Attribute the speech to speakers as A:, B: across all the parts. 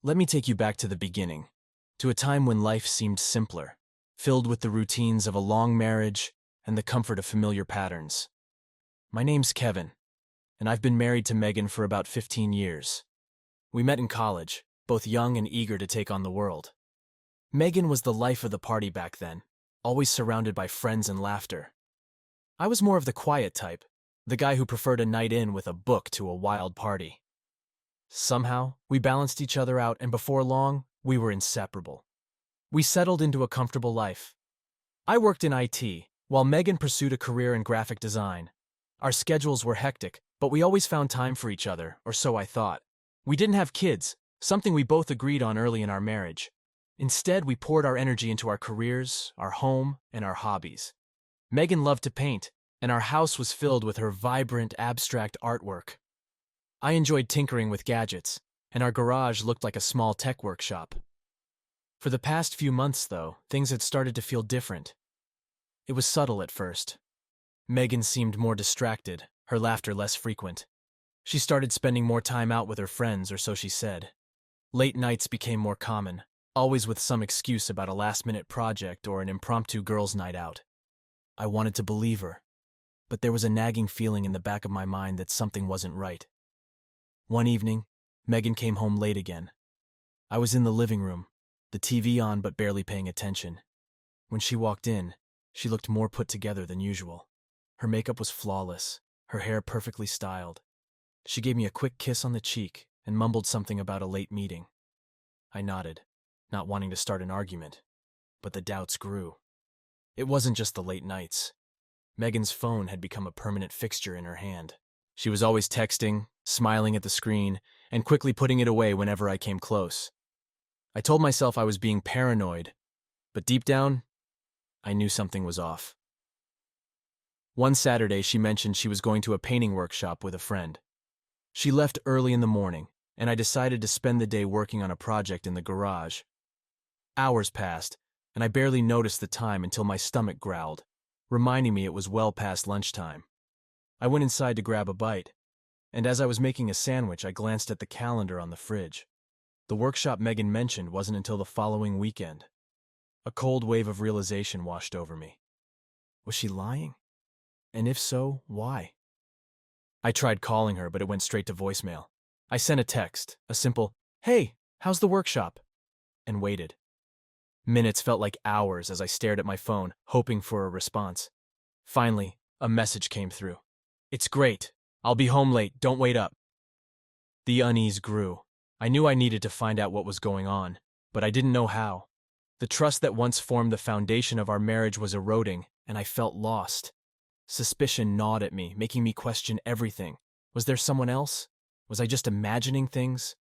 A: Let me take you back to the beginning, to a time when life seemed simpler, filled with the routines of a long marriage and the comfort of familiar patterns. My name's Kevin, and I've been married to Megan for about 15 years. We met in college, both young and eager to take on the world. Megan was the life of the party back then, always surrounded by friends and laughter. I was more of the quiet type, the guy who preferred a night in with a book to a wild party. Somehow, we balanced each other out, and before long, we were inseparable. We settled into a comfortable life. I worked in IT, while Megan pursued a career in graphic design. Our schedules were hectic, but we always found time for each other, or so I thought. We didn't have kids, something we both agreed on early in our marriage. Instead, we poured our energy into our careers, our home, and our hobbies. Megan loved to paint, and our house was filled with her vibrant, abstract artwork. I enjoyed tinkering with gadgets, and our garage looked like a small tech workshop. For the past few months, though, things had started to feel different. It was subtle at first. Megan seemed more distracted, her laughter less frequent. She started spending more time out with her friends, or so she said. Late nights became more common, always with some excuse about a last-minute project or an impromptu girls' night out. I wanted to believe her, but there was a nagging feeling in the back of my mind that something wasn't right. One evening, Megan came home late again. I was in the living room, the TV on but barely paying attention. When she walked in, she looked more put together than usual. Her makeup was flawless, her hair perfectly styled. She gave me a quick kiss on the cheek and mumbled something about a late meeting. I nodded, not wanting to start an argument, but the doubts grew. It wasn't just the late nights. Megan's phone had become a permanent fixture in her hand. She was always texting, smiling at the screen, and quickly putting it away whenever I came close. I told myself I was being paranoid, but deep down, I knew something was off. One Saturday, she mentioned she was going to a painting workshop with a friend. She left early in the morning, and I decided to spend the day working on a project in the garage. Hours passed, and I barely noticed the time until my stomach growled, reminding me it was well past lunchtime. I went inside to grab a bite, and as I was making a sandwich, I glanced at the calendar on the fridge. The workshop Megan mentioned wasn't until the following weekend. A cold wave of realization washed over me. Was she lying? And if so, why? I tried calling her, but it went straight to voicemail. I sent a text, a simple, "Hey, how's the workshop?" and waited. Minutes felt like hours as I stared at my phone, hoping for a response. Finally, a message came through. "It's great. I'll be home late. Don't wait up." The unease grew. I knew I needed to find out what was going on, but I didn't know how. The trust that once formed the foundation of our marriage was eroding, and I felt lost. Suspicion gnawed at me, making me question everything. Was there someone else? Was I just imagining things?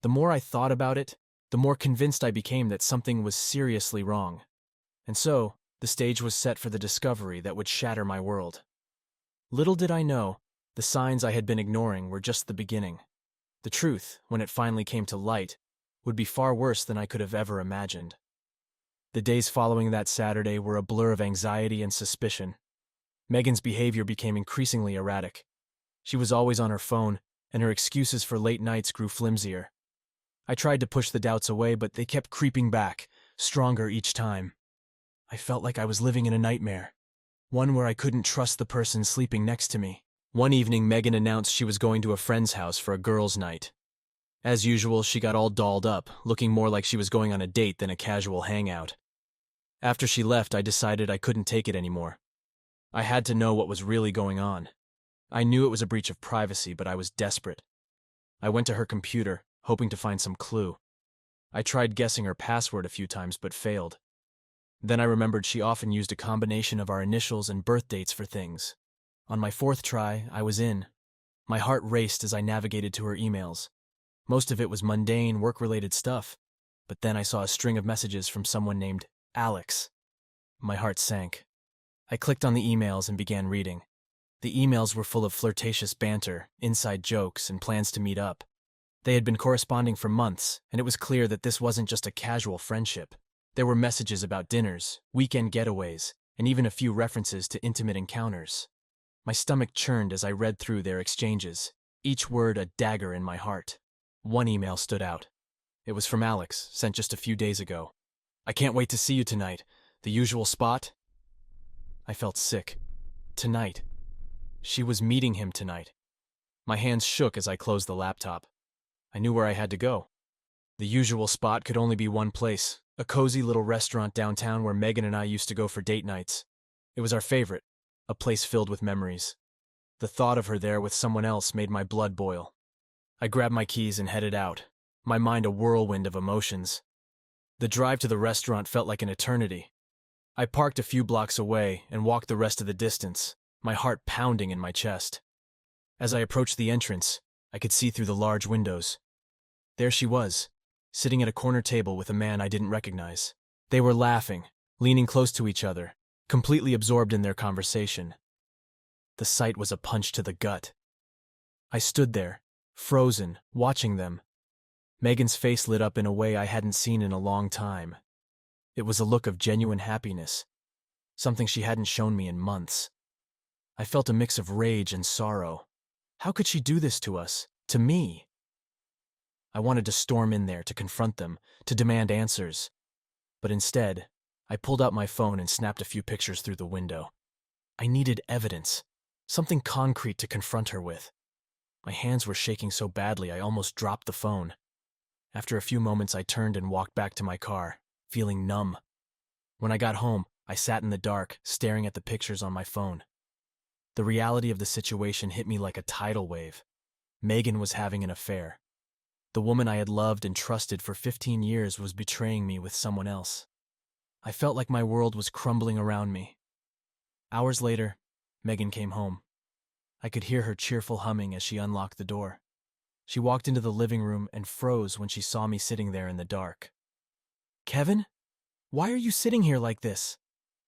A: The more I thought about it, the more convinced I became that something was seriously wrong. And so, the stage was set for the discovery that would shatter my world. Little did I know, the signs I had been ignoring were just the beginning. The truth, when it finally came to light, would be far worse than I could have ever imagined. The days following that Saturday were a blur of anxiety and suspicion. Megan's behavior became increasingly erratic. She was always on her phone, and her excuses for late nights grew flimsier. I tried to push the doubts away, but they kept creeping back, stronger each time. I felt like I was living in a nightmare, one where I couldn't trust the person sleeping next to me. One evening, Megan announced she was going to a friend's house for a girls' night. As usual, she got all dolled up, looking more like she was going on a date than a casual hangout. After she left, I decided I couldn't take it anymore. I had to know what was really going on. I knew it was a breach of privacy, but I was desperate. I went to her computer, hoping to find some clue. I tried guessing her password a few times, but failed. Then I remembered she often used a combination of our initials and birth dates for things. On my fourth try, I was in. My heart raced as I navigated to her emails. Most of it was mundane, work-related stuff, but then I saw a string of messages from someone named Alex. My heart sank. I clicked on the emails and began reading. The emails were full of flirtatious banter, inside jokes, and plans to meet up. They had been corresponding for months, and it was clear that this wasn't just a casual friendship. There were messages about dinners, weekend getaways, and even a few references to intimate encounters. My stomach churned as I read through their exchanges, each word a dagger in my heart. One email stood out. It was from Alex, sent just a few days ago. I can't wait to see you tonight. The usual spot? I felt sick. Tonight. She was meeting him tonight. My hands shook as I closed the laptop. I knew where I had to go. The usual spot could only be one place, a cozy little restaurant downtown where Megan and I used to go for date nights. It was our favorite, a place filled with memories. The thought of her there with someone else made my blood boil. I grabbed my keys and headed out, my mind a whirlwind of emotions. The drive to the restaurant felt like an eternity. I parked a few blocks away and walked the rest of the distance, my heart pounding in my chest. As I approached the entrance, I could see through the large windows. There she was, sitting at a corner table with a man I didn't recognize. They were laughing, leaning close to each other, completely absorbed in their conversation. The sight was a punch to the gut. I stood there, frozen, watching them. Megan's face lit up in a way I hadn't seen in a long time. It was a look of genuine happiness, something she hadn't shown me in months. I felt a mix of rage and sorrow. How could she do this to us, to me? I wanted to storm in there, to confront them, to demand answers. But instead, I pulled out my phone and snapped a few pictures through the window. I needed evidence, something concrete to confront her with. My hands were shaking so badly I almost dropped the phone. After a few moments, I turned and walked back to my car, feeling numb. When I got home, I sat in the dark, staring at the pictures on my phone. The reality of the situation hit me like a tidal wave. Megan was having an affair. The woman I had loved and trusted for 15 years was betraying me with someone else. I felt like my world was crumbling around me. Hours later, Megan came home. I could hear her cheerful humming as she unlocked the door. She walked into the living room and froze when she saw me sitting there in the dark. "Kevin? Why are you sitting here like this?"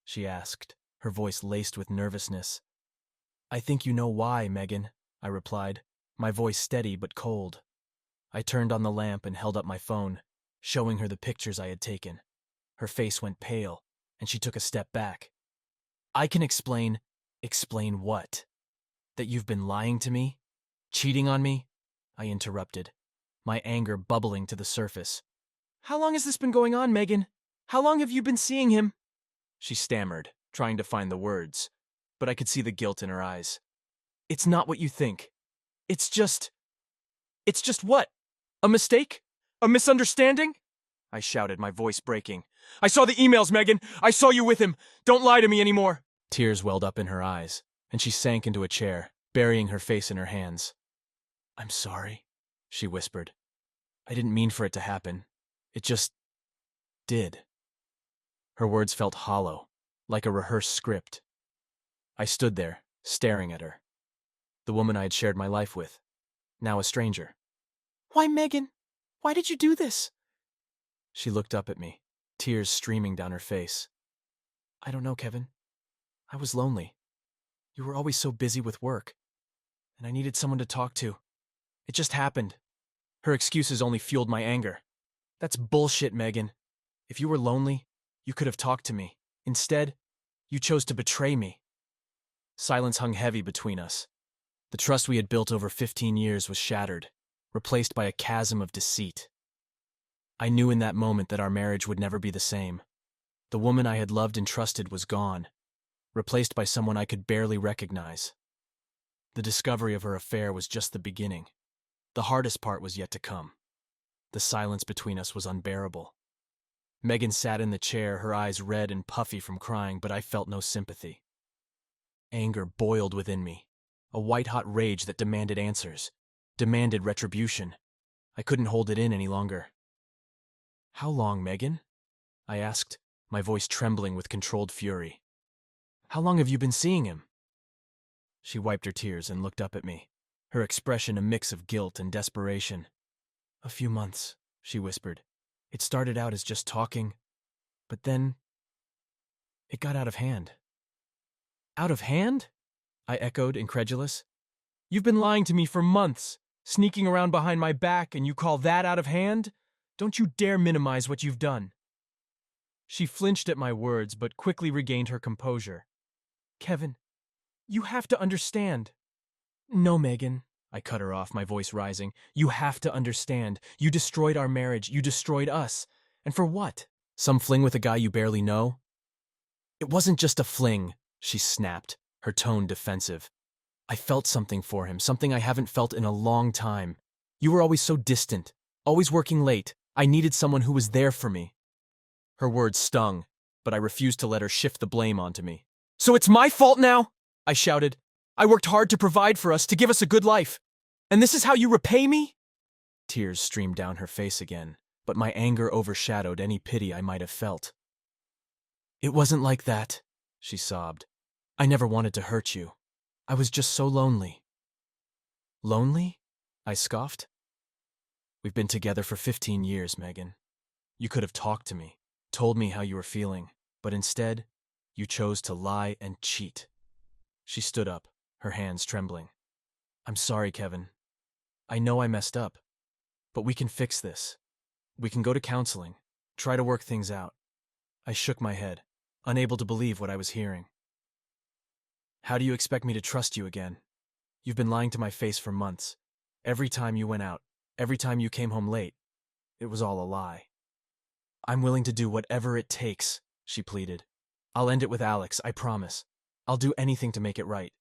A: she asked, her voice laced with nervousness. "I think you know why, Megan," I replied, my voice steady but cold. I turned on the lamp and held up my phone, showing her the pictures I had taken. Her face went pale, and she took a step back. "I can explain." "Explain what? That you've been lying to me? Cheating on me?" I interrupted, my anger bubbling to the surface. "How long has this been going on, Megan? How long have you been seeing him?" She stammered, trying to find the words, but I could see the guilt in her eyes. "It's not what you think. It's just what? A mistake? A misunderstanding?" I shouted, my voice breaking. "I saw the emails, Megan! I saw you with him! Don't lie to me anymore!" Tears welled up in her eyes, and she sank into a chair, burying her face in her hands. "I'm sorry," she whispered. "I didn't mean for it to happen. It just did." Her words felt hollow, like a rehearsed script. I stood there, staring at her. The woman I had shared my life with, now a stranger. "Why, Megan? Why did you do this?" She looked up at me, tears streaming down her face. "I don't know, Kevin. I was lonely. You were always so busy with work, and I needed someone to talk to. It just happened." Her excuses only fueled my anger. "That's bullshit, Megan. If you were lonely, you could have talked to me. Instead, you chose to betray me." Silence hung heavy between us. The trust we had built over 15 years was shattered, replaced by a chasm of deceit. I knew in that moment that our marriage would never be the same. The woman I had loved and trusted was gone, replaced by someone I could barely recognize. The discovery of her affair was just the beginning. The hardest part was yet to come. The silence between us was unbearable. Megan sat in the chair, her eyes red and puffy from crying, but I felt no sympathy. Anger boiled within me, a white-hot rage that demanded answers, demanded retribution. I couldn't hold it in any longer. "How long, Megan?" I asked, my voice trembling with controlled fury. "How long have you been seeing him?" She wiped her tears and looked up at me, her expression a mix of guilt and desperation. "A few months," she whispered. "It started out as just talking, but then it got out of hand." "Out of hand?" I echoed, incredulous. "You've been lying to me for months, sneaking around behind my back, and you call that out of hand? Don't you dare minimize what you've done." She flinched at my words, but quickly regained her composure. "Kevin, you have to understand." "No, Megan," I cut her off, my voice rising. You have to understand. You destroyed our marriage. You destroyed us. And for what? Some fling with a guy you barely know? It wasn't just a fling, she snapped, her tone defensive. I felt something for him, something I haven't felt in a long time. You were always so distant, always working late. I needed someone who was there for me. Her words stung, but I refused to let her shift the blame onto me. So it's my fault now? I shouted. I worked hard to provide for us, to give us a good life. And this is how you repay me? Tears streamed down her face again, but my anger overshadowed any pity I might have felt. It wasn't like that, she sobbed. I never wanted to hurt you. I was just so lonely. Lonely? I scoffed. We've been together for 15 years, Megan. You could have talked to me, told me how you were feeling, but instead, you chose to lie and cheat. She stood up, her hands trembling. I'm sorry, Kevin. I know I messed up, but we can fix this. We can go to counseling, try to work things out. I shook my head, unable to believe what I was hearing. How do you expect me to trust you again? You've been lying to my face for months. Every time you went out, every time you came home late, it was all a lie. I'm willing to do whatever it takes, she pleaded. I'll end it with Alex, I promise. I'll do anything to make it right.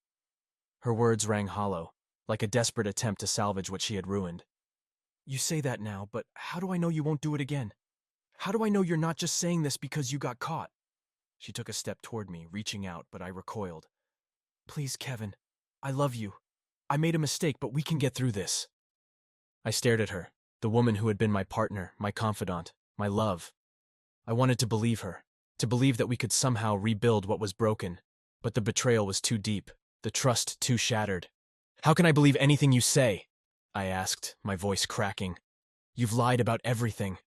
A: Her words rang hollow, like a desperate attempt to salvage what she had ruined. You say that now, but how do I know you won't do it again? How do I know you're not just saying this because you got caught? She took a step toward me, reaching out, but I recoiled. Please, Kevin. I love you. I made a mistake, but we can get through this. I stared at her, the woman who had been my partner, my confidant, my love. I wanted to believe her, to believe that we could somehow rebuild what was broken, but the betrayal was too deep, the trust too shattered. How can I believe anything you say? I asked, my voice cracking. You've lied about everything.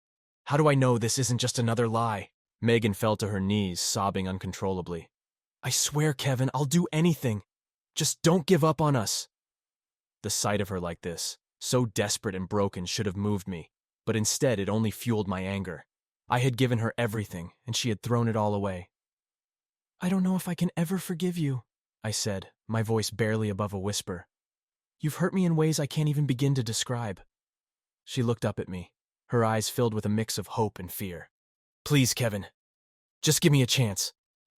A: How do I know this isn't just another lie? Megan fell to her knees, sobbing uncontrollably. I swear, Kevin, I'll do anything. Just don't give up on us. The sight of her like this, so desperate and broken, should have moved me, but instead it only fueled my anger. I had given her everything, and she had thrown it all away. I don't know if I can ever forgive you, I said, my voice barely above a whisper. You've hurt me in ways I can't even begin to describe. She looked up at me, her eyes filled with a mix of hope and fear. Please, Kevin, just give me a chance.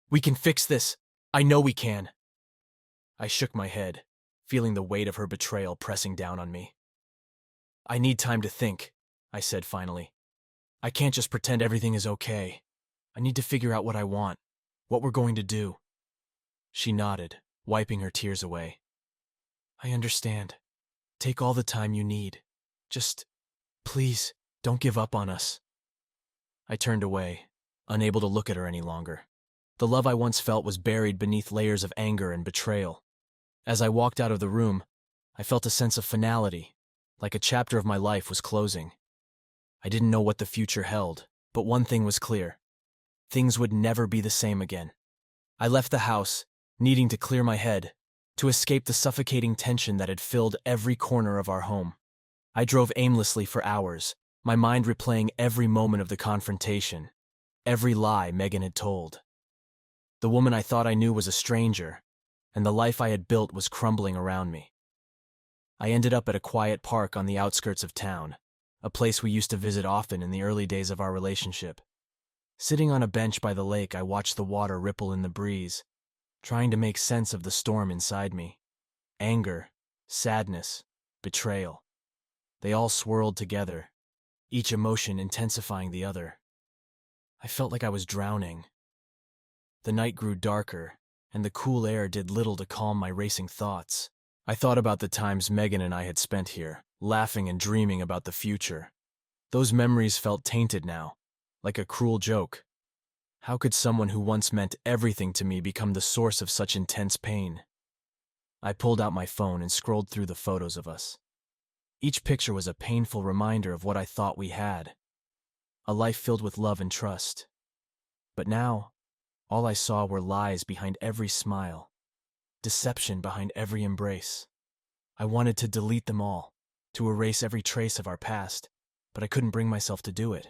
A: We can fix this. I know we can. I shook my head, feeling the weight of her betrayal pressing down on me. I need time to think, I said finally. I can't just pretend everything is okay. I need to figure out what I want, what we're going to do. She nodded, wiping her tears away. I understand. Take all the time you need. Just, please, don't give up on us. I turned away, unable to look at her any longer. The love I once felt was buried beneath layers of anger and betrayal. As I walked out of the room, I felt a sense of finality, like a chapter of my life was closing. I didn't know what the future held, but one thing was clear. Things would never be the same again. I left the house, needing to clear my head, to escape the suffocating tension that had filled every corner of our home. I drove aimlessly for hours, my mind replaying every moment of the confrontation, every lie Megan had told. The woman I thought I knew was a stranger, and the life I had built was crumbling around me. I ended up at a quiet park on the outskirts of town, a place we used to visit often in the early days of our relationship. Sitting on a bench by the lake, I watched the water ripple in the breeze, trying to make sense of the storm inside me. Anger, sadness, betrayal. They all swirled together, each emotion intensifying the other. I felt like I was drowning. The night grew darker, and the cool air did little to calm my racing thoughts. I thought about the times Megan and I had spent here, laughing and dreaming about the future. Those memories felt tainted now, like a cruel joke. How could someone who once meant everything to me become the source of such intense pain? I pulled out my phone and scrolled through the photos of us. Each picture was a painful reminder of what I thought we had. A life filled with love and trust. But now, all I saw were lies behind every smile, deception behind every embrace. I wanted to delete them all, to erase every trace of our past, but I couldn't bring myself to do it.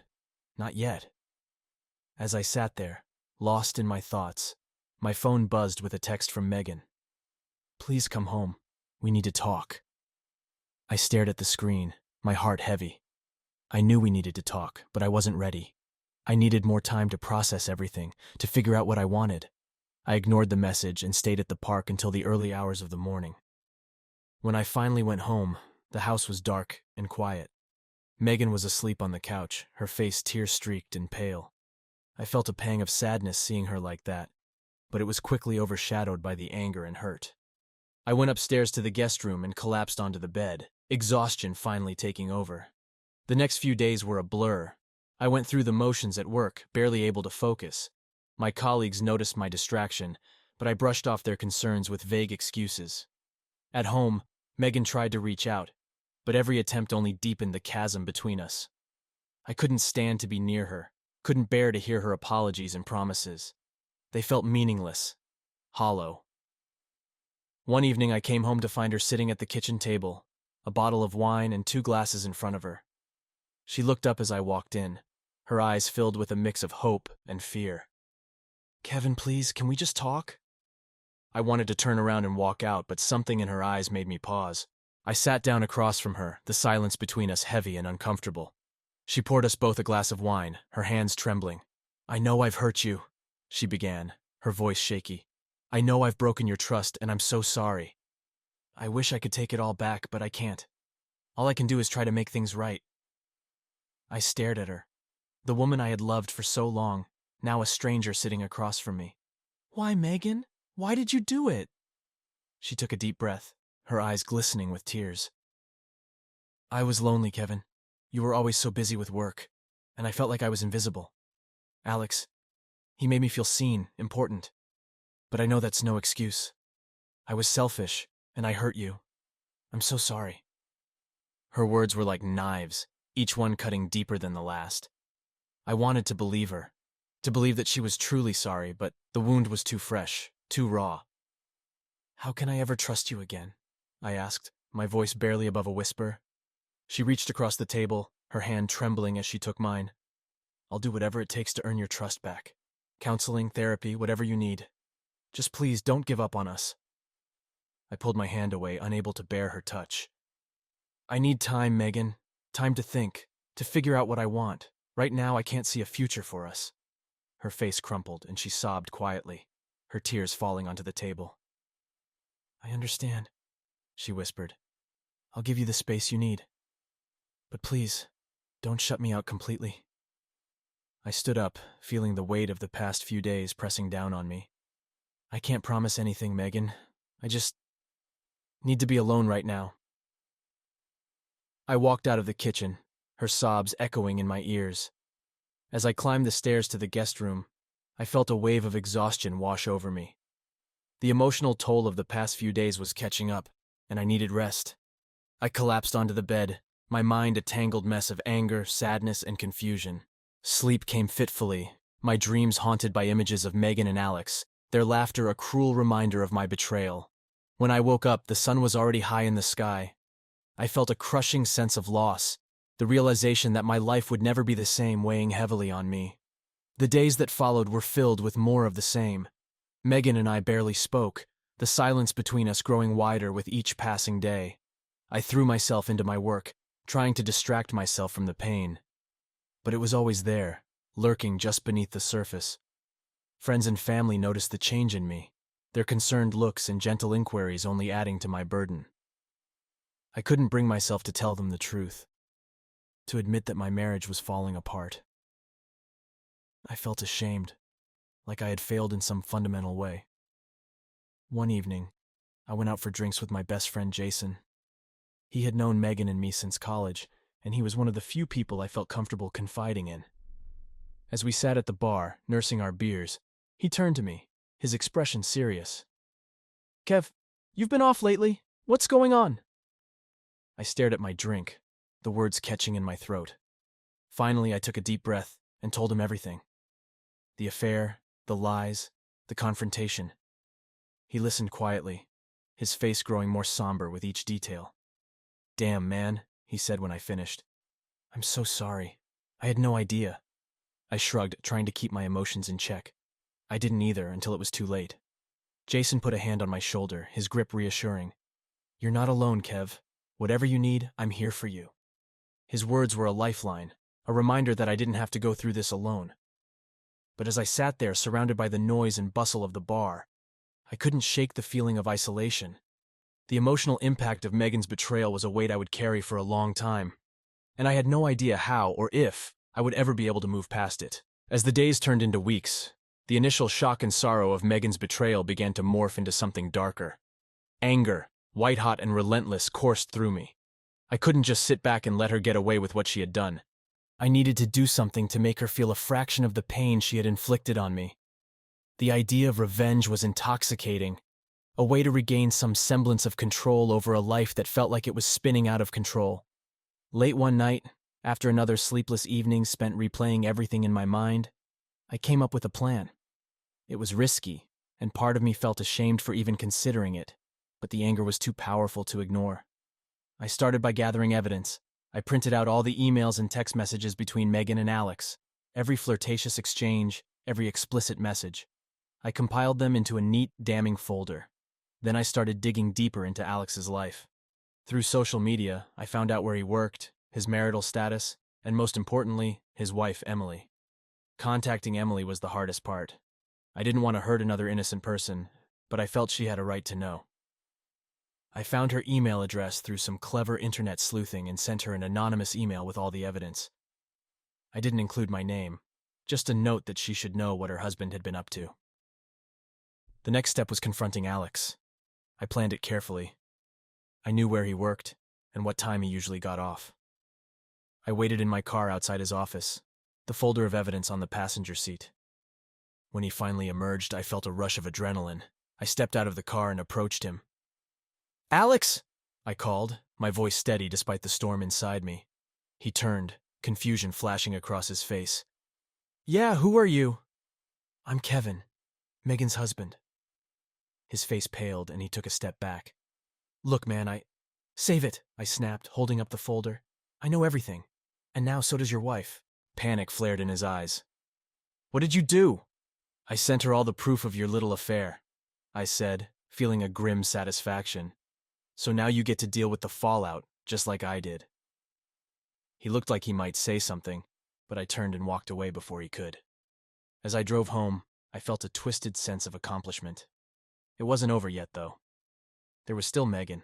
A: Not yet. As I sat there, lost in my thoughts, my phone buzzed with a text from Megan. Please come home. We need to talk. I stared at the screen, my heart heavy. I knew we needed to talk, but I wasn't ready. I needed more time to process everything, to figure out what I wanted. I ignored the message and stayed at the park until the early hours of the morning. When I finally went home, the house was dark and quiet. Megan was asleep on the couch, her face tear-streaked and pale. I felt a pang of sadness seeing her like that, but it was quickly overshadowed by the anger and hurt. I went upstairs to the guest room and collapsed onto the bed, exhaustion finally taking over. The next few days were a blur. I went through the motions at work, barely able to focus. My colleagues noticed my distraction, but I brushed off their concerns with vague excuses. At home, Megan tried to reach out, but every attempt only deepened the chasm between us. I couldn't stand to be near her, couldn't bear to hear her apologies and promises. They felt meaningless, hollow. One evening I came home to find her sitting at the kitchen table, a bottle of wine and 2 glasses in front of her. She looked up as I walked in, her eyes filled with a mix of hope and fear. "Kevin, please, can we just talk?" I wanted to turn around and walk out, but something in her eyes made me pause. I sat down across from her, the silence between us heavy and uncomfortable. She poured us both a glass of wine, her hands trembling. "I know I've hurt you," she began, her voice shaky. "I know I've broken your trust, and I'm so sorry. I wish I could take it all back, but I can't. All I can do is try to make things right." I stared at her, the woman I had loved for so long, now a stranger sitting across from me. "Why, Megan? Why did you do it?" She took a deep breath, her eyes glistening with tears. "I was lonely, Kevin. You were always so busy with work, and I felt like I was invisible. Alex, he made me feel seen, important. But I know that's no excuse. I was selfish, and I hurt you. I'm so sorry." Her words were like knives, each one cutting deeper than the last. I wanted to believe her, to believe that she was truly sorry, but the wound was too fresh, too raw. "How can I ever trust you again?" I asked, my voice barely above a whisper. She reached across the table, her hand trembling as she took mine. "I'll do whatever it takes to earn your trust back. Counseling, therapy, whatever you need. Just please don't give up on us." I pulled my hand away, unable to bear her touch. "I need time, Megan. Time to think, to figure out what I want. Right now, I can't see a future for us." Her face crumpled, and she sobbed quietly, her tears falling onto the table. "I understand," she whispered. "I'll give you the space you need. But please, don't shut me out completely." I stood up, feeling the weight of the past few days pressing down on me. "I can't promise anything, Megan. I just need to be alone right now." I walked out of the kitchen, her sobs echoing in my ears. As I climbed the stairs to the guest room, I felt a wave of exhaustion wash over me. The emotional toll of the past few days was catching up, and I needed rest. I collapsed onto the bed, my mind a tangled mess of anger, sadness, and confusion. Sleep came fitfully, my dreams haunted by images of Megan and Alex, their laughter a cruel reminder of my betrayal. When I woke up, the sun was already high in the sky. I felt a crushing sense of loss, the realization that my life would never be the same weighing heavily on me. The days that followed were filled with more of the same. Megan and I barely spoke, the silence between us growing wider with each passing day. I threw myself into my work, trying to distract myself from the pain. But it was always there, lurking just beneath the surface. Friends and family noticed the change in me, their concerned looks and gentle inquiries only adding to my burden. I couldn't bring myself to tell them the truth, to admit that my marriage was falling apart. I felt ashamed, like I had failed in some fundamental way. One evening, I went out for drinks with my best friend Jason. He had known Megan and me since college, and he was one of the few people I felt comfortable confiding in. As we sat at the bar, nursing our beers, he turned to me, his expression serious. "Kev, you've been off lately. What's going on?" I stared at my drink, the words catching in my throat. Finally, I took a deep breath and told him everything. The affair, the lies, the confrontation. He listened quietly, his face growing more somber with each detail. "Damn, man," he said when I finished. "I'm so sorry. I had no idea." I shrugged, trying to keep my emotions in check. I didn't either until it was too late. Jason put a hand on my shoulder, his grip reassuring. "You're not alone, Kev. Whatever you need, I'm here for you. His words were a lifeline, a reminder that I didn't have to go through this alone. But as I sat there, surrounded by the noise and bustle of the bar, I couldn't shake the feeling of isolation. The emotional impact of Megan's betrayal was a weight I would carry for a long time, and I had no idea how or if I would ever be able to move past it. As the days turned into weeks, the initial shock and sorrow of Megan's betrayal began to morph into something darker. Anger, white-hot and relentless, coursed through me. I couldn't just sit back and let her get away with what she had done. I needed to do something to make her feel a fraction of the pain she had inflicted on me. The idea of revenge was intoxicating, a way to regain some semblance of control over a life that felt like it was spinning out of control. Late one night, after another sleepless evening spent replaying everything in my mind, I came up with a plan. It was risky, and part of me felt ashamed for even considering it, but the anger was too powerful to ignore. I started by gathering evidence. I printed out all the emails and text messages between Megan and Alex, every flirtatious exchange, every explicit message. I compiled them into a neat, damning folder. Then I started digging deeper into Alex's life. Through social media, I found out where he worked, his marital status, and most importantly, his wife, Emily. Contacting Emily was the hardest part. I didn't want to hurt another innocent person, but I felt she had a right to know. I found her email address through some clever internet sleuthing and sent her an anonymous email with all the evidence. I didn't include my name, just a note that she should know what her husband had been up to. The next step was confronting Alex. I planned it carefully. I knew where he worked and what time he usually got off. I waited in my car outside his office, the folder of evidence on the passenger seat. When he finally emerged, I felt a rush of adrenaline. I stepped out of the car and approached him. "Alex!" I called, my voice steady despite the storm inside me. He turned, confusion flashing across his face. "Yeah, who are you?" "I'm Kevin, Megan's husband." His face paled and he took a step back. "Look, man, Save it," I snapped, holding up the folder. "I know everything. And now so does your wife." Panic flared in his eyes. "What did you do?" "I sent her all the proof of your little affair," I said, feeling a grim satisfaction. "So now you get to deal with the fallout, just like I did." He looked like he might say something, but I turned and walked away before he could. As I drove home, I felt a twisted sense of accomplishment. It wasn't over yet, though. There was still Megan.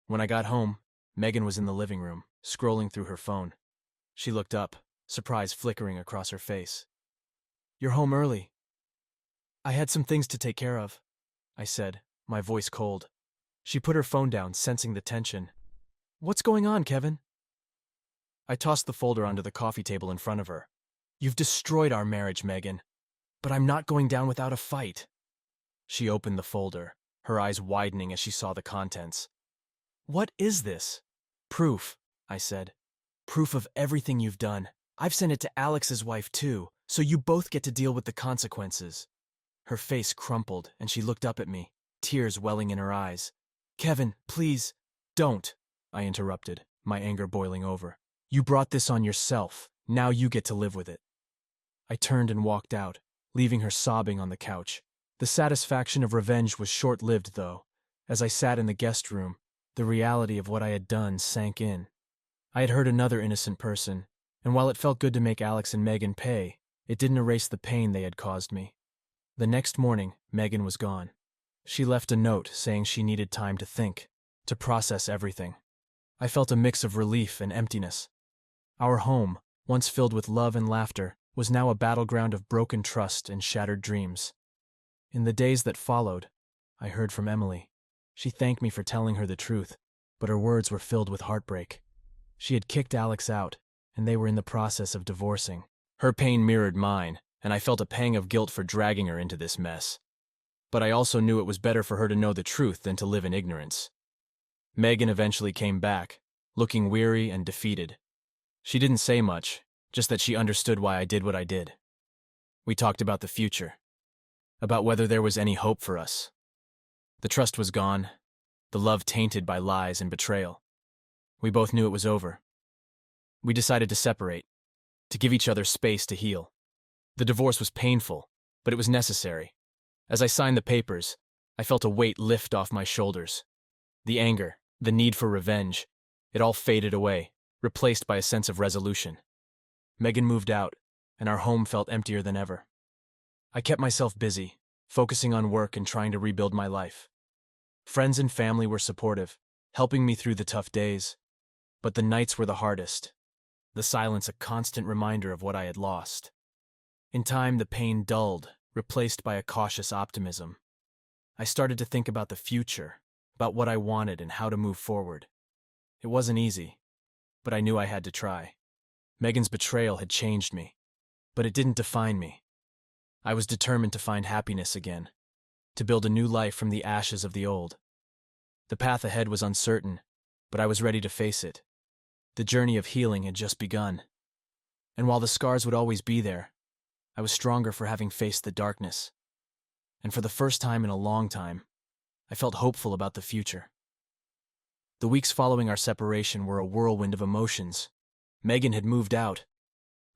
A: When I got home, Megan was in the living room, scrolling through her phone. She looked up, surprise flickering across her face. "You're home early." "I had some things to take care of," I said, my voice cold. She put her phone down, sensing the tension. "What's going on, Kevin?" I tossed the folder onto the coffee table in front of her. "You've destroyed our marriage, Megan. But I'm not going down without a fight." She opened the folder, her eyes widening as she saw the contents. "What is this?" "Proof," I said. "Proof of everything you've done. I've sent it to Alex's wife, too, so you both get to deal with the consequences." Her face crumpled, and she looked up at me, tears welling in her eyes. "Kevin, please, don't," I interrupted, my anger boiling over. "You brought this on yourself. Now you get to live with it." I turned and walked out, leaving her sobbing on the couch. The satisfaction of revenge was short-lived, though. As I sat in the guest room, the reality of what I had done sank in. I had hurt another innocent person, and while it felt good to make Alex and Megan pay, it didn't erase the pain they had caused me. The next morning, Megan was gone. She left a note saying she needed time to think, to process everything. I felt a mix of relief and emptiness. Our home, once filled with love and laughter, was now a battleground of broken trust and shattered dreams. In the days that followed, I heard from Emily. She thanked me for telling her the truth, but her words were filled with heartbreak. She had kicked Alex out, and they were in the process of divorcing. Her pain mirrored mine, and I felt a pang of guilt for dragging her into this mess. But I also knew it was better for her to know the truth than to live in ignorance. Megan eventually came back, looking weary and defeated. She didn't say much, just that she understood why I did what I did. We talked about the future, about whether there was any hope for us. The trust was gone, the love tainted by lies and betrayal. We both knew it was over. We decided to separate, to give each other space to heal. The divorce was painful, but it was necessary. As I signed the papers, I felt a weight lift off my shoulders. The anger, The need for revenge, it all faded away, replaced by a sense of resolution. Megan moved out, and our home felt emptier than ever. I kept myself busy, focusing on work and trying to rebuild my life. Friends and family were supportive, helping me through the tough days, but the nights were the hardest. The silence a constant reminder of what I had lost. In time, the pain dulled, replaced by a cautious optimism. I started to think about the future, about what I wanted and how to move forward. It wasn't easy, but I knew I had to try. Megan's betrayal had changed me, but it didn't define me. I was determined to find happiness again, to build a new life from the ashes of the old. The path ahead was uncertain, but I was ready to face it. The journey of healing had just begun. And while the scars would always be there, I was stronger for having faced the darkness. And for the first time in a long time, I felt hopeful about the future. The weeks following our separation were a whirlwind of emotions. Megan had moved out,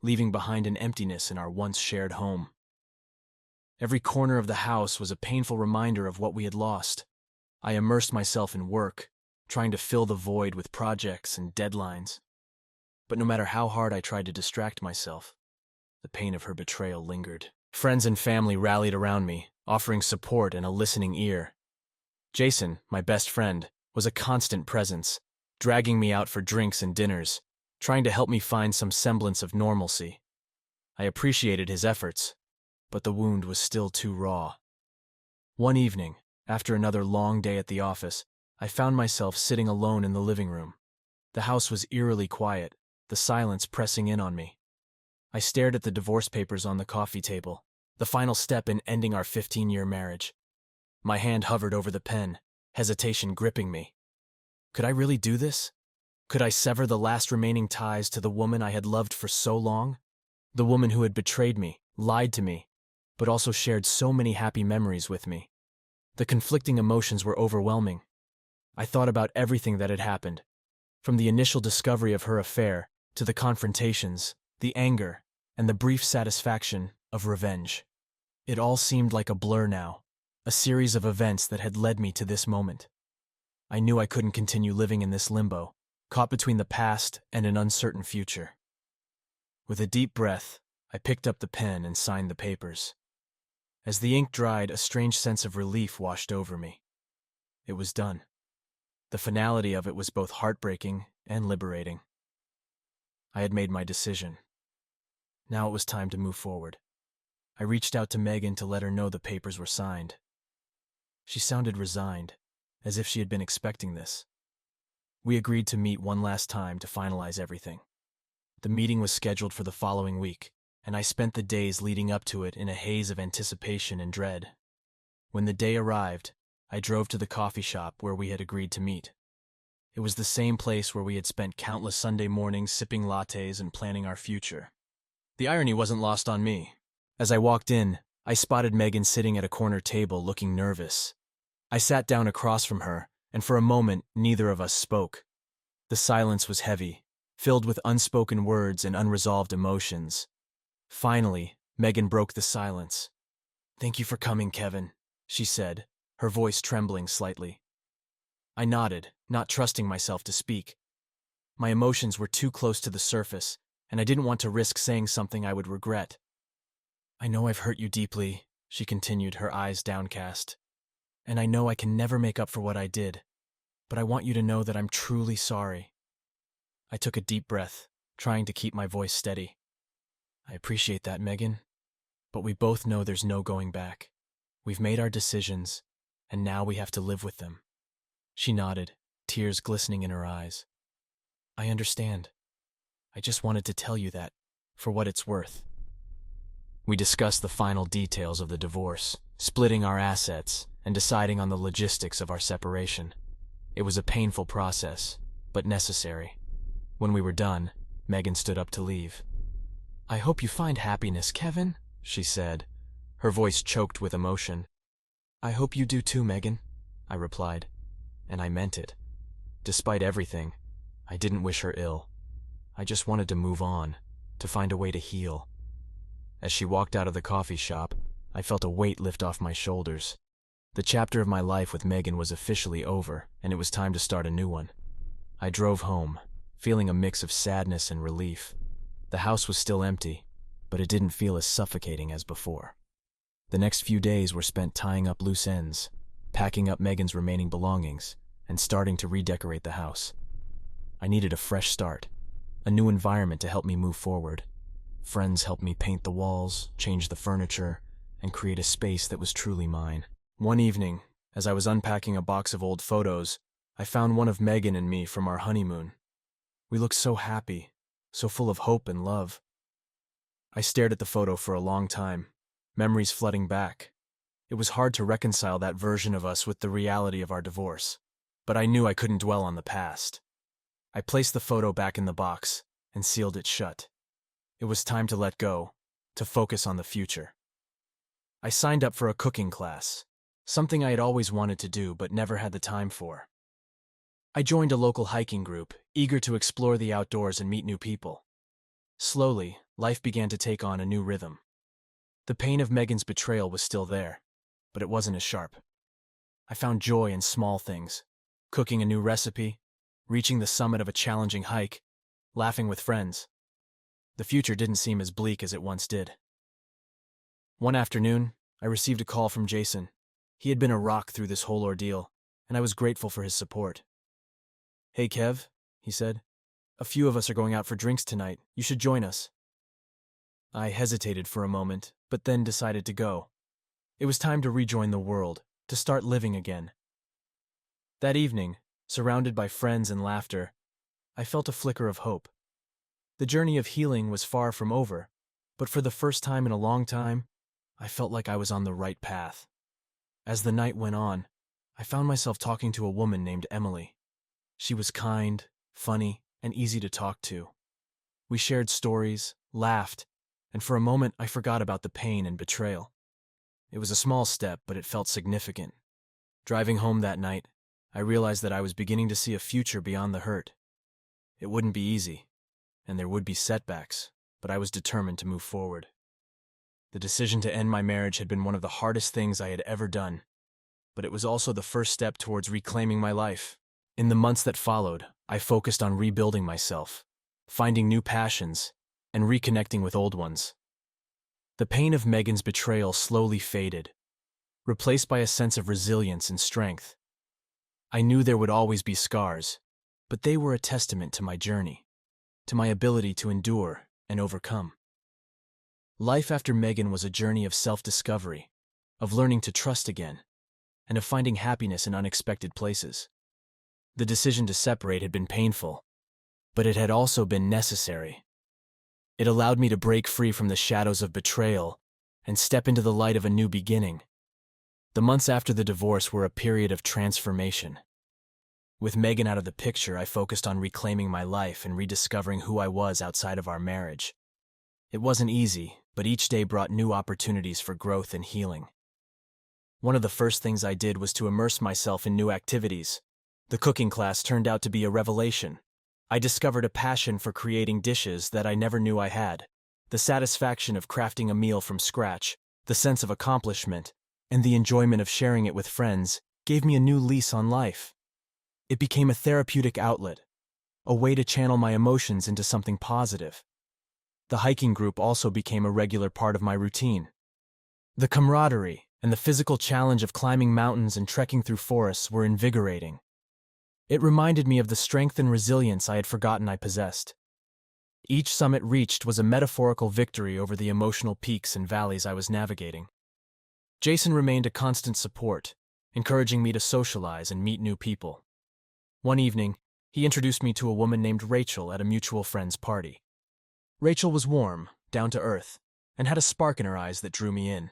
A: leaving behind an emptiness in our once shared home. Every corner of the house was a painful reminder of what we had lost. I immersed myself in work, trying to fill the void with projects and deadlines. But no matter how hard I tried to distract myself, the pain of her betrayal lingered. Friends and family rallied around me, offering support and a listening ear. Jason, my best friend, was a constant presence, dragging me out for drinks and dinners, trying to help me find some semblance of normalcy. I appreciated his efforts, but the wound was still too raw. One evening, after another long day at the office, I found myself sitting alone in the living room. The house was eerily quiet, the silence pressing in on me. I stared at the divorce papers on the coffee table, the final step in ending our 15-year marriage. My hand hovered over the pen, hesitation gripping me. Could I really do this? Could I sever the last remaining ties to the woman I had loved for so long? The woman who had betrayed me, lied to me, but also shared so many happy memories with me. The conflicting emotions were overwhelming. I thought about everything that had happened, from the initial discovery of her affair to the confrontations, the anger, and the brief satisfaction of revenge. It all seemed like a blur now, a series of events that had led me to this moment. I knew I couldn't continue living in this limbo, caught between the past and an uncertain future. With a deep breath, I picked up the pen and signed the papers. As the ink dried, a strange sense of relief washed over me. It was done. The finality of it was both heartbreaking and liberating. I had made my decision. Now it was time to move forward. I reached out to Megan to let her know the papers were signed. She sounded resigned, as if she had been expecting this. We agreed to meet one last time to finalize everything. The meeting was scheduled for the following week, and I spent the days leading up to it in a haze of anticipation and dread. When the day arrived, I drove to the coffee shop where we had agreed to meet. It was the same place where we had spent countless Sunday mornings sipping lattes and planning our future. The irony wasn't lost on me. As I walked in, I spotted Megan sitting at a corner table looking nervous. I sat down across from her, and for a moment, neither of us spoke. The silence was heavy, filled with unspoken words and unresolved emotions. Finally, Megan broke the silence. "Thank you for coming, Kevin," she said, her voice trembling slightly. I nodded, not trusting myself to speak. My emotions were too close to the surface, and I didn't want to risk saying something I would regret. "I know I've hurt you deeply," she continued, her eyes downcast. "And I know I can never make up for what I did, but I want you to know that I'm truly sorry." I took a deep breath, trying to keep my voice steady. "I appreciate that, Megan, but we both know there's no going back. We've made our decisions, and now we have to live with them." She nodded, tears glistening in her eyes. "I understand. I just wanted to tell you that, for what it's worth." We discussed the final details of the divorce, splitting our assets, and deciding on the logistics of our separation. It was a painful process, but necessary. When we were done, Megan stood up to leave. "I hope you find happiness, Kevin," she said, her voice choked with emotion. "I hope you do too, Megan," I replied, and I meant it. Despite everything, I didn't wish her ill. I just wanted to move on, to find a way to heal. As she walked out of the coffee shop, I felt a weight lift off my shoulders. The chapter of my life with Megan was officially over, and it was time to start a new one. I drove home, feeling a mix of sadness and relief. The house was still empty, but it didn't feel as suffocating as before. The next few days were spent tying up loose ends, packing up Megan's remaining belongings, and starting to redecorate the house. I needed a fresh start, a new environment to help me move forward. Friends helped me paint the walls, change the furniture, and create a space that was truly mine. One evening, as I was unpacking a box of old photos, I found one of Megan and me from our honeymoon. We looked so happy, so full of hope and love. I stared at the photo for a long time, memories flooding back. It was hard to reconcile that version of us with the reality of our divorce, but I knew I couldn't dwell on the past. I placed the photo back in the box and sealed it shut. It was time to let go, to focus on the future. I signed up for a cooking class, something I had always wanted to do but never had the time for. I joined a local hiking group, eager to explore the outdoors and meet new people. Slowly, life began to take on a new rhythm. The pain of Megan's betrayal was still there, but it wasn't as sharp. I found joy in small things, cooking a new recipe, reaching the summit of a challenging hike, laughing with friends. The future didn't seem as bleak as it once did. One afternoon, I received a call from Jason. He had been a rock through this whole ordeal, and I was grateful for his support. "Hey, Kev," he said. "A few of us are going out for drinks tonight. You should join us." I hesitated for a moment, but then decided to go. It was time to rejoin the world, to start living again. That evening, surrounded by friends and laughter, I felt a flicker of hope. The journey of healing was far from over, but for the first time in a long time, I felt like I was on the right path. As the night went on, I found myself talking to a woman named Emily. She was kind, funny, and easy to talk to. We shared stories, laughed, and for a moment I forgot about the pain and betrayal. It was a small step, but it felt significant. Driving home that night, I realized that I was beginning to see a future beyond the hurt. It wouldn't be easy, and there would be setbacks, but I was determined to move forward. The decision to end my marriage had been one of the hardest things I had ever done, but it was also the first step towards reclaiming my life. In the months that followed, I focused on rebuilding myself, finding new passions, and reconnecting with old ones. The pain of Megan's betrayal slowly faded, replaced by a sense of resilience and strength. I knew there would always be scars, but they were a testament to my journey, to my ability to endure and overcome. Life after Megan was a journey of self-discovery, of learning to trust again, and of finding happiness in unexpected places. The decision to separate had been painful, but it had also been necessary. It allowed me to break free from the shadows of betrayal and step into the light of a new beginning. The months after the divorce were a period of transformation. With Megan out of the picture, I focused on reclaiming my life and rediscovering who I was outside of our marriage. It wasn't easy, but each day brought new opportunities for growth and healing. One of the first things I did was to immerse myself in new activities. The cooking class turned out to be a revelation. I discovered a passion for creating dishes that I never knew I had. The satisfaction of crafting a meal from scratch, the sense of accomplishment, and the enjoyment of sharing it with friends gave me a new lease on life. It became a therapeutic outlet, a way to channel my emotions into something positive. The hiking group also became a regular part of my routine. The camaraderie and the physical challenge of climbing mountains and trekking through forests were invigorating. It reminded me of the strength and resilience I had forgotten I possessed. Each summit reached was a metaphorical victory over the emotional peaks and valleys I was navigating. Jason remained a constant support, encouraging me to socialize and meet new people. One evening, he introduced me to a woman named Rachel at a mutual friend's party. Rachel was warm, down to earth, and had a spark in her eyes that drew me in.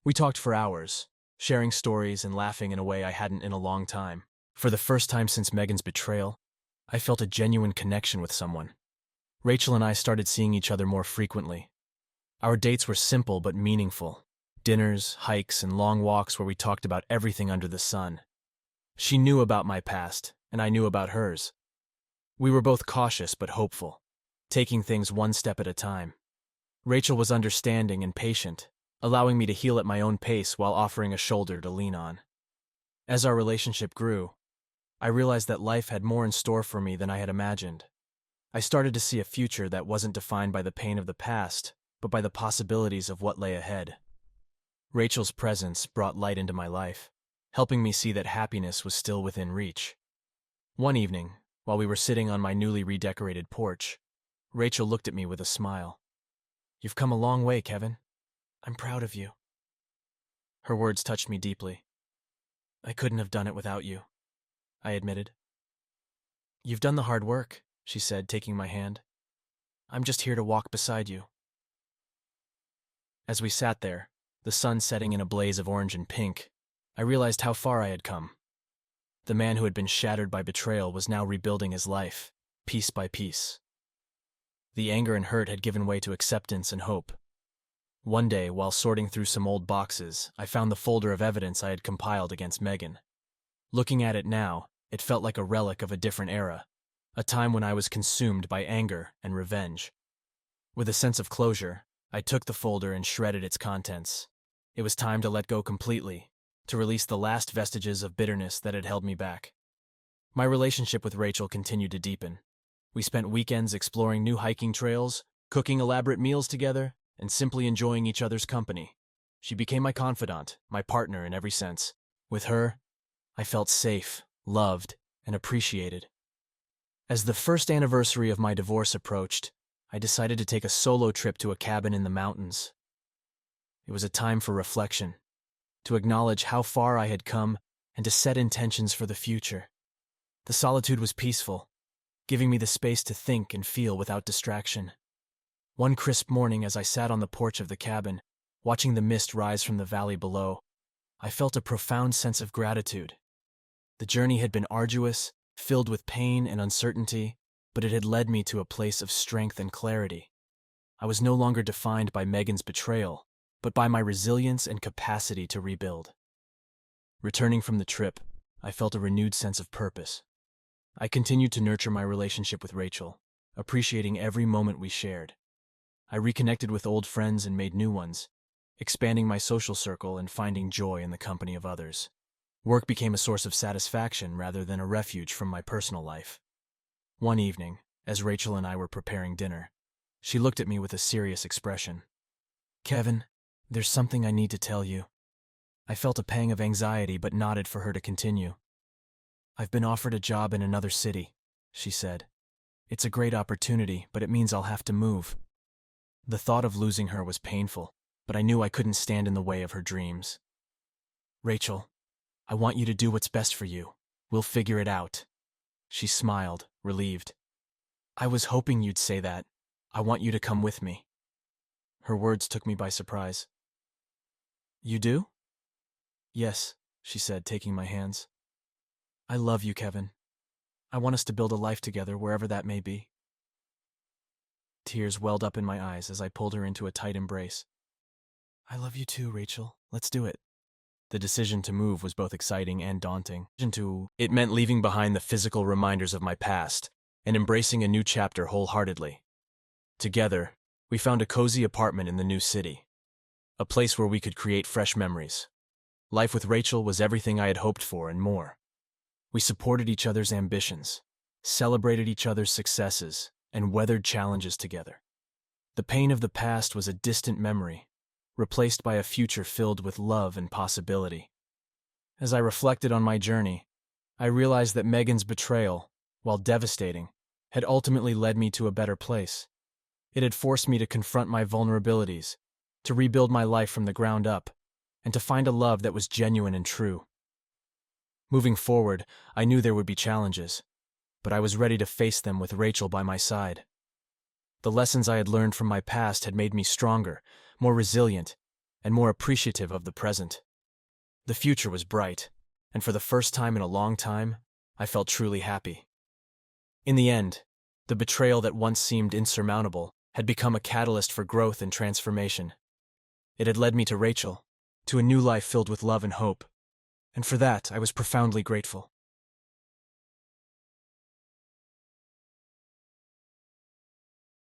A: We talked for hours, sharing stories and laughing in a way I hadn't in a long time. For the first time since Megan's betrayal, I felt a genuine connection with someone. Rachel and I started seeing each other more frequently. Our dates were simple but meaningful. Dinners, hikes, and long walks where we talked about everything under the sun. She knew about my past, and I knew about hers. We were both cautious but hopeful, taking things one step at a time. Rachel was understanding and patient, allowing me to heal at my own pace while offering a shoulder to lean on. As our relationship grew, I realized that life had more in store for me than I had imagined. I started to see a future that wasn't defined by the pain of the past, but by the possibilities of what lay ahead. Rachel's presence brought light into my life, helping me see that happiness was still within reach. One evening, while we were sitting on my newly redecorated porch, Rachel looked at me with a smile. "You've come a long way, Kevin. I'm proud of you." Her words touched me deeply. "I couldn't have done it without you," I admitted. "You've done the hard work," she said, taking my hand. "I'm just here to walk beside you." As we sat there, the sun setting in a blaze of orange and pink, I realized how far I had come. The man who had been shattered by betrayal was now rebuilding his life, piece by piece. The anger and hurt had given way to acceptance and hope. One day, while sorting through some old boxes, I found the folder of evidence I had compiled against Megan. Looking at it now, it felt like a relic of a different era, a time when I was consumed by anger and revenge. With a sense of closure, I took the folder and shredded its contents. It was time to let go completely, to release the last vestiges of bitterness that had held me back. My relationship with Rachel continued to deepen. We spent weekends exploring new hiking trails, cooking elaborate meals together, and simply enjoying each other's company. She became my confidant, my partner in every sense. With her, I felt safe, loved, and appreciated. As the first anniversary of my divorce approached, I decided to take a solo trip to a cabin in the mountains. It was a time for reflection, to acknowledge how far I had come and to set intentions for the future. The solitude was peaceful, giving me the space to think and feel without distraction. One crisp morning, as I sat on the porch of the cabin, watching the mist rise from the valley below, I felt a profound sense of gratitude. The journey had been arduous, filled with pain and uncertainty, but it had led me to a place of strength and clarity. I was no longer defined by Megan's betrayal, but by my resilience and capacity to rebuild. Returning from the trip, I felt a renewed sense of purpose. I continued to nurture my relationship with Rachel, appreciating every moment we shared. I reconnected with old friends and made new ones, expanding my social circle and finding joy in the company of others. Work became a source of satisfaction rather than a refuge from my personal life. One evening, as Rachel and I were preparing dinner, she looked at me with a serious expression. "Kevin, there's something I need to tell you." I felt a pang of anxiety but nodded for her to continue. "I've been offered a job in another city," she said. "It's a great opportunity, but it means I'll have to move." The thought of losing her was painful, but I knew I couldn't stand in the way of her dreams. "Rachel, I want you to do what's best for you. We'll figure it out." She smiled, relieved. "I was hoping you'd say that. I want you to come with me." Her words took me by surprise. "You do?" "Yes," she said, taking my hands. "I love you, Kevin. I want us to build a life together, wherever that may be." Tears welled up in my eyes as I pulled her into a tight embrace. "I love you too, Rachel. Let's do it." The decision to move was both exciting and daunting. It meant leaving behind the physical reminders of my past and embracing a new chapter wholeheartedly. Together, we found a cozy apartment in the new city, a place where we could create fresh memories. Life with Rachel was everything I had hoped for and more. We supported each other's ambitions, celebrated each other's successes, and weathered challenges together. The pain of the past was a distant memory, replaced by a future filled with love and possibility. As I reflected on my journey, I realized that Megan's betrayal, while devastating, had ultimately led me to a better place. It had forced me to confront my vulnerabilities, to rebuild my life from the ground up, and to find a love that was genuine and true. Moving forward, I knew there would be challenges, but I was ready to face them with Rachel by my side. The lessons I had learned from my past had made me stronger, more resilient, and more appreciative of the present. The future was bright, and for the first time in a long time, I felt truly happy. In the end, the betrayal that once seemed insurmountable had become a catalyst for growth and transformation. It had led me to Rachel, to a new life filled with love and hope, and for that I was profoundly grateful.